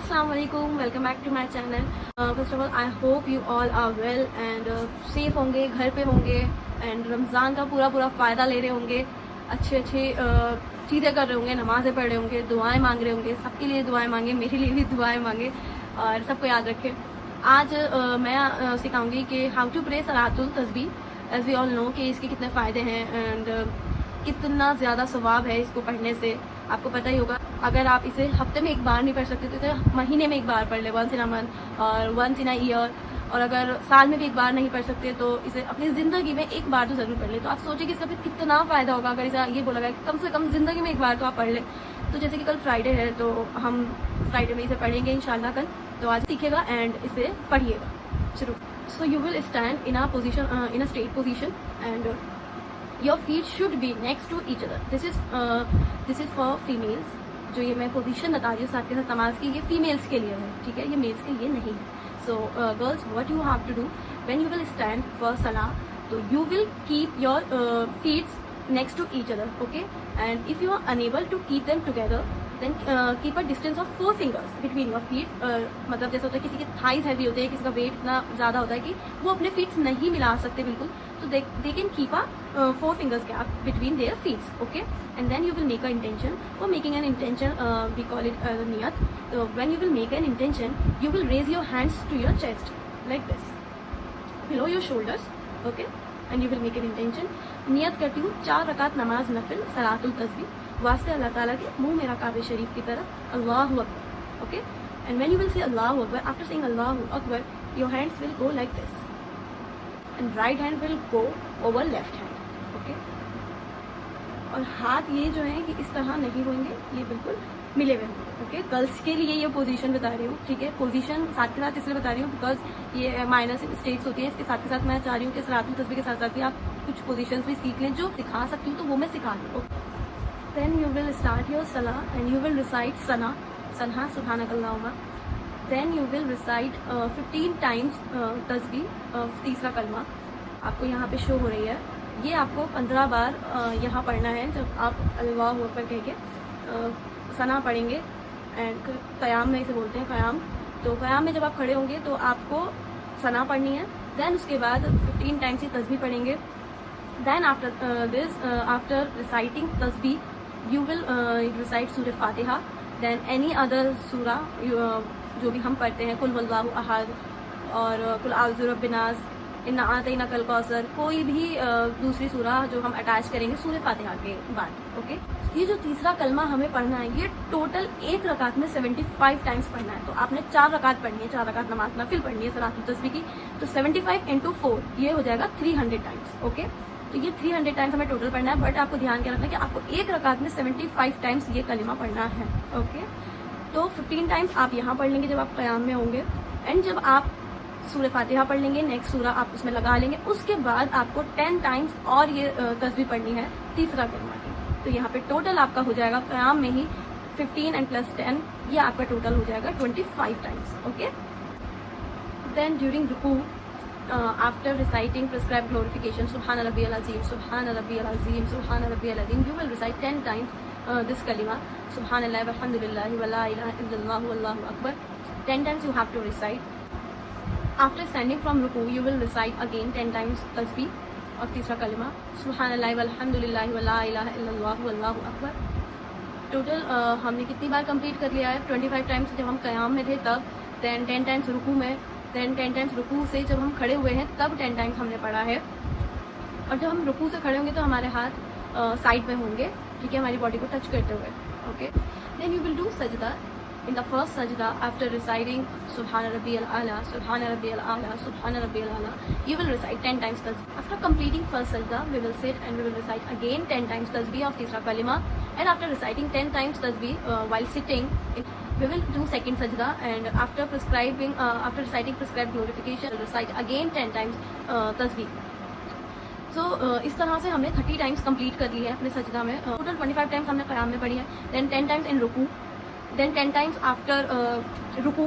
Assalamu alaikum, welcome back to my channel. First of all, I hope you all are well and safe होंगे, घर पे होंगे and Ramzan का पूरा फ़ायदा ले रहे होंगे, अच्छे चीज़ें कर रहे होंगे, नमाज़ें पढ़ रहे होंगे, दुआएं मांग रहे होंगे, सबके लिए दुआएं मांगे, मेरे लिए भी दुआएं मांगे और सबको याद रखें। आज मैं सिखाऊंगी कि हाउ टू प्रे सलातुल तस्बीह। एज वी ऑल नो कि इसके कितने फ़ायदे हैं एंड कितना ज़्यादा सवाब है इसको पढ़ने से। आपको पता ही होगा, अगर आप इसे हफ्ते में एक बार नहीं पढ़ सकते तो इसे महीने में एक बार पढ़ ले, वंस इन अ मंथ और वंस इन अ ईयर। और अगर साल में भी एक बार नहीं पढ़ सकते तो इसे अपनी ज़िंदगी में एक बार तो ज़रूर पढ़ ले। तो आप सोचिए कि इसका फिर कितना फ़ायदा होगा अगर इसे ये बोला गया कि कम से कम ज़िंदगी में एक बार तो आप पढ़ लें। तो जैसे कि कल फ्राइडे है तो हम फ्राइडे में इसे पढ़ेंगे इंशाल्लाह कल, तो आज सीखेगा एंड इसे पढ़िएगा। शुरू। So you will stand in a straight position and your feet should be next to each other. This is for females. जो ये मैं पोजीशन बता रही हूँ साथ के साथ नमाज की, ये फीमेल्स के लिए है, ठीक है, ये मेल्स के लिए नहीं है। So girls, what you have to do when you will stand for सलाह, तो you will keep your feets next to each other, okay. And if you are unable to keep them together then keep a distance of 4 fingers between your feet. मतलब जैसे होता है किसी के thighs heavy होते हैं, किसी का वेट इतना ज़्यादा होता है कि वो अपने फीट्स नहीं मिला सकते बिल्कुल, तो they can keep a 4 fingers gap between their feet, okay. And then you will make an intention. For making an intention, we call it niyat. When you will make an intention, you will raise your hands to your chest like this, below your shoulders, okay. And you will make an intention. नियत करती हूँ 4 रकात नमाज नफिल सलातुल तस्बीह वास्ते अल्लाह ताला के, मुंह मेरा काबे शरीफ की तरफ, अल्लाहु Akbar, okay. And when you will say Allahu Akbar, after saying Allahu Akbar, your hands will go like this, and right hand will go over left hand, okay. और हाथ ये जो है कि इस तरह नहीं होंगे, ये बिल्कुल मिले हुए होंगे, ओके। गर्ल्स के लिए ये पोजीशन बता रही हूँ, ठीक है। पोजीशन साथ के साथ इसलिए बता रही हूँ बिकॉज ये माइनर मिस्टेक्स होती है। इसके साथ के साथ मैं चाह रही हूँ कि सलातुल तस्बीह के साथ साथ ही आप कुछ पोजीशंस भी सीख लें। जो सिखा सकती हूँ तो वो मैं सिखा दूँ। Then you will start your सलाह एंड यू विल रिसाइट सना सुब्हानकल्लाहुम्मा। Then you will recite 15 times तस्बीह, तीसरा कलमा आपको यहाँ पे शो हो रही है। ये आपको 15 बार यहाँ पढ़ना है। जब आप अल्लाहु अकबर कह के सना पढ़ेंगे एंड क़याम में इसे बोलते हैं क़याम, तो क़याम में जब आप खड़े होंगे तो आपको सना पढ़नी है। देन उसके बाद 15 टाइम्स ये तस्बीह पढ़ेंगे। देन आफ्टर रिसाइटिंग तस्बीह यू विल रिसाइट सूरह फातिहा। देन एनी अदर सूरा जो भी हम पढ़ते हैं, कुल हुवल्लाहु अहद और कुल आउज़ु बिरब्बिन्नास, इन्ना आतैना कल कौसर, कोई भी दूसरी सूरा जो हम अटैच करेंगे सूरह फातिहा के बाद, ओके। ये जो तीसरा कलमा हमें पढ़ना है ये टोटल एक रकात में 75 टाइम्स पढ़ना है। तो आपने 4 रकात पढ़नी है, 4 रकात नमाज नफिल पढ़नी है सलातुल तस्बीह की, तो 75 × 4 ये हो जाएगा 300 टाइम्स, ओके। तो ये 300 टाइम्स हमें टोटल पढ़ना है, बट आपको ध्यान क्या रखना है कि आपको एक रकात में 75 टाइम्स ये कलिमा पढ़ना है, ओके। तो 15 टाइम्स आप यहाँ पढ़ लेंगे जब आप क़याम में होंगे, एंड जब आप सूरह फातिहा पढ़ लेंगे, नेक्स्ट सूरा आप उसमें लगा लेंगे, उसके बाद आपको 10 टाइम्स और ये तस्बीह पढ़नी है तीसरा कलमा की। तो यहाँ पे टोटल आपका हो जाएगा क़याम में ही 15 एंड प्लस 10, ये आपका टोटल हो जाएगा 25 टाइम्स, ओके। देन ड्यूरिंग रुकू, आफ्टर रिसाइटिंग प्रिस्क्राइब्ड ग्लोरिफिकेशन सुब्हान रब्बियल अज़ीम, सुब्हान रब्बियल अज़ीम, सुब्हान रब्बियल अज़ीम, you will recite 10 times this कलिमा, सुब्हानल्लाह वल्हम्दुलिल्लाह वला इलाहा इल्लल्लाह वल्लाहु अकबर। 10 times you have to recite. After standing from ruku, you will recite again 10 times tasbih of तीसरा कलिमा, सुब्हानल्लाह वल्हम्दुलिल्लाह वला इलाहा इल्लल्लाह वल्लाहु अकबर। टोटल हमने कितनी बार कंप्लीट कर लिया है? 25 टाइम्स जब हम क़याम में थे तब, देन 10 टाइम्स रुकू में, देन 10 टाइम्स रुकू से जब हम खड़े हुए हैं तब 10 टाइम्स हमने पढ़ा है। और जब हम रुकू से खड़े होंगे तो हमारे हाथ साइड में होंगे, ठीक है, हमारी बॉडी को टच करते हुए, okay. Then you will do सजदा। In the first sajda, after reciting Subhana Rabbiyal A'la, Subhana Rabbiyal A'la, Subhana Rabbiyal A'la, you will recite 10 times tasbih. After completing first sajda, we will sit and we will recite again 10 times tasbih of Tisra Kalima. And after reciting 10 times tasbih while sitting, we will do second sajda. And after reciting prescribed glorification, we will recite again 10 times tasbih. So इस तरह से हमने 30 times complete कर ली है अपने सजदा में। Total 25 times हमने क़याम में पढ़ी है, देन 10 टाइम्स इन रुकू, then 10 times after ruku.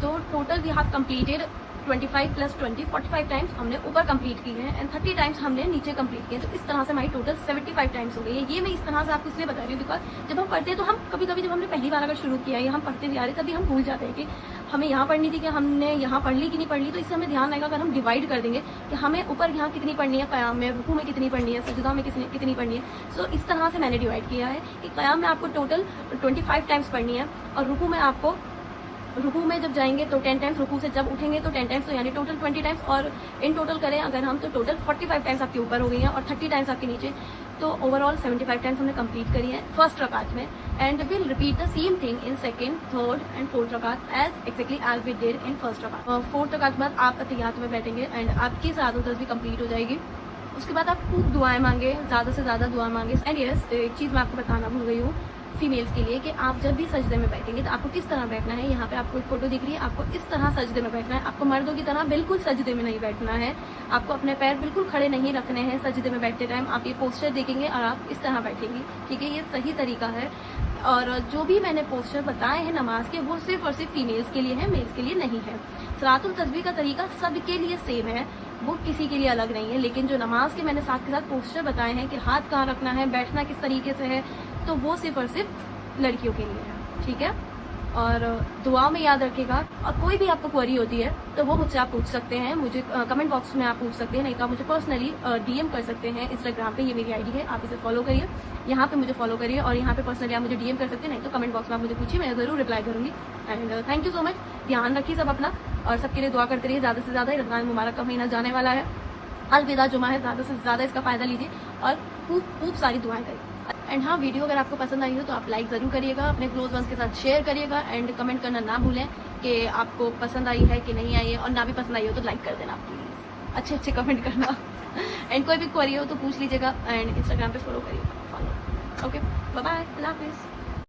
So total we have completed 25 + 20 45 times हमने ऊपर कंप्लीट की है एंड 30 टाइम्स हमने नीचे कंप्लीट किए। तो इस तरह से हमारी टोटल 75 टाइम्स हो गई है। ये मैं इस तरह से आपको इसलिए बता रही हूँ बिकॉज जब हम पढ़ते हैं तो हम कभी कभी जब हमने पहली बार अगर शुरू किया या हम पढ़ते भी आ रहे तभी हम भूल जाते हैं कि हमें यहाँ पढ़नी थी कि हमने यहाँ पढ़ ली कि नहीं पढ़ ली। तो इससे हमें ध्यान रहेगा अगर हम डिवाइड कर देंगे कि हमें ऊपर यहाँ कितनी पढ़नी है, क़याम में, रुकू में कितनी पढ़नी है, सजदा में कितनी पढ़नी है। सो इस तरह से मैंने डिवाइड किया है कि क़याम में आपको टोटल 25 टाइम्स पढ़नी है और रुकू में आपको रुकू में जब जाएंगे तो 10 टाइम्स, रुकू से जब उठेंगे तो 10 टाइम्स, तो यानी टोटल 20 टाइम्स। और इन टोटल करें अगर हम तो टोटल 45 टाइम्स आपके ऊपर हो गई हैं और 30 टाइम्स आपके नीचे। तो ओवरऑल 75 टाइम्स हमने कंप्लीट करी है फर्स्ट रकात में and will repeat the same thing in second, third and fourth रकात as exactly as we did in first रकात। फोर्थ रकात बाद आप अतियात में बैठेंगे एंड आपकी सलातुल तस्बीह कंप्लीट हो जाएगी। उसके बाद आप खूब दुआएं मांगे, ज़्यादा से ज़्यादा दुआ मांगे। एंड यस, एक चीज़ मैं आपको बताना भूल गई हूँ फीमेल्स के लिए कि आप जब भी सजदे में बैठेंगे तो आपको किस तरह बैठना है। यहाँ पे आपको एक फोटो दिख रही है, आपको इस तरह सजदे में बैठना है। आपको मर्दों की तरह बिल्कुल सजदे में नहीं बैठना है। आपको अपने पैर बिल्कुल खड़े नहीं रखने हैं सजदे में बैठते टाइम। आप ये पोस्चर देखेंगे और आप इस तरह बैठेंगे, ठीक है। ये सही तरीका है। और जो भी मैंने पोस्चर बताए हैं नमाज के वो सिर्फ और सिर्फ फीमेल्स के लिए है, मेल्स के लिए नहीं है। सलातुल तस्बीह का तरीका सबके लिए सेम है, वो किसी के लिए अलग नहीं है। लेकिन जो नमाज के मैंने साथ के साथ पोस्चर बताए हैं कि हाथ कहाँ रखना है, बैठना किस तरीके से है, तो वो सिर्फ और सिर्फ लड़कियों के लिए है, ठीक है। और दुआ में याद रखिएगा। और कोई भी आपको क्वेरी होती है तो वो मुझसे आप पूछ सकते हैं, मुझे कमेंट बॉक्स में आप पूछ सकते हैं, नहीं तो आप मुझे पर्सनली डीएम कर सकते हैं इंस्टाग्राम पे। ये मेरी आईडी है, आप इसे फॉलो करिए, यहाँ पे मुझे फॉलो करिए और यहाँ पे पर्सनली आप मुझे डीएम कर सकते हैं, नहीं तो कमेंट बॉक्स में आप मुझे पूछिए, मैं ज़रूर रिप्लाई करूँगी। And thank you so much. ध्यान रखिए सब अपना और सबके लिए दुआ करते रहिए ज़्यादा से ज़्यादा। रमज़ान मुबारक का महीना जाने वाला है, अलविदा जुमा है, ज़्यादा से ज़्यादा इसका फ़ायदा लीजिए और खूब सारी दुआएं करिए। एंड हाँ, वीडियो अगर आपको पसंद आई हो तो आप लाइक ज़रूर करिएगा, अपने क्लोज वंस के साथ शेयर करिएगा एंड कमेंट करना ना भूलें कि आपको पसंद आई है कि नहीं आई है। और ना भी पसंद आई हो तो लाइक कर देना प्लीज़, अच्छे कमेंट करना। एंड कोई भी क्वेरी हो तो पूछ लीजिएगा एंड इंस्टाग्राम पे फॉलो करिएगा। ओके, बाय बाय, अल्लाह हाफिज़।